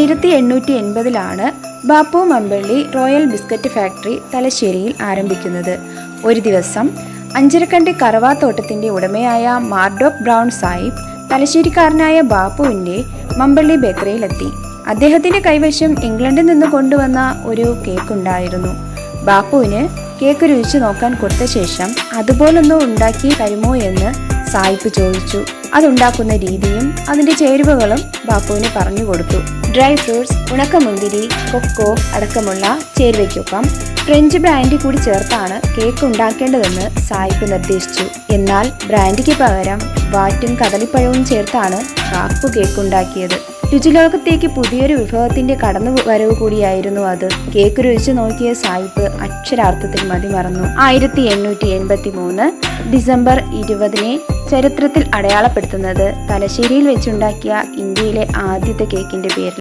1880-ലാണ് Bappu Mampally royal biscuit factory തലശ്ശേരിയിൽ ആരംഭിക്കുന്നത്. ഒരു ദിവസം അഞ്ചരക്കണ്ടി കറവാത്തോട്ടത്തിന്റെ ഉടമയായ മാർഡോക് ബ്രൗൺ സാഹിബ് തലശ്ശേരിക്കാരനായ ബാപ്പുവിന്റെ മമ്പള്ളി ബേക്കറിയിലെത്തി. അദ്ദേഹത്തിന്റെ കൈവശം ഇംഗ്ലണ്ടിൽ നിന്ന് കൊണ്ടുവന്ന ഒരു കേക്ക് ഉണ്ടായിരുന്നു. ബാപ്പുവിന് കേക്ക് രുചിച്ചു നോക്കാൻ കൊടുത്ത ശേഷം അതുപോലൊന്ന് ഉണ്ടാക്കി തരുമോ എന്ന് സാഹിബ് ചോദിച്ചു. അതുണ്ടാക്കുന്ന രീതിയും അതിന്റെ ചേരുവകളും ബാപ്പുവിന് പറഞ്ഞു കൊടുത്തു. ഡ്രൈ ഫ്രൂട്ട്സ്, ഉണക്കമുന്തിരി, കൊക്കോ അടക്കമുള്ള ചേരുവയ്ക്കൊപ്പം ഫ്രഞ്ച് ബ്രാൻഡി കൂടി ചേർത്താണ് കേക്ക് ഉണ്ടാക്കേണ്ടതെന്ന് സാഹിബ് നിർദ്ദേശിച്ചു. എന്നാൽ ബ്രാൻഡിക്ക് പകരം വാറ്റും കദളിപ്പഴവും ചേർത്താണ് ബാപ്പു കേക്ക് ഉണ്ടാക്കിയത്. രുചിലോകത്തേക്ക് പുതിയൊരു വിഭവത്തിന്റെ കടന്നു വരവ് കൂടിയായിരുന്നു അത്. കേക്ക് രുചിച്ചു നോക്കിയ സാഹിബ് അക്ഷരാർത്ഥത്തിൽ മതിമറന്നു. 1883 ഡിസംബർ 20 ചരിത്രത്തിൽ അടയാളപ്പെടുത്തുന്നത് തലശ്ശേരിയിൽ വെച്ചുണ്ടാക്കിയ ഇന്ത്യയിലെ ആദ്യത്തെ കേക്കിന്റെ പേരിൽ.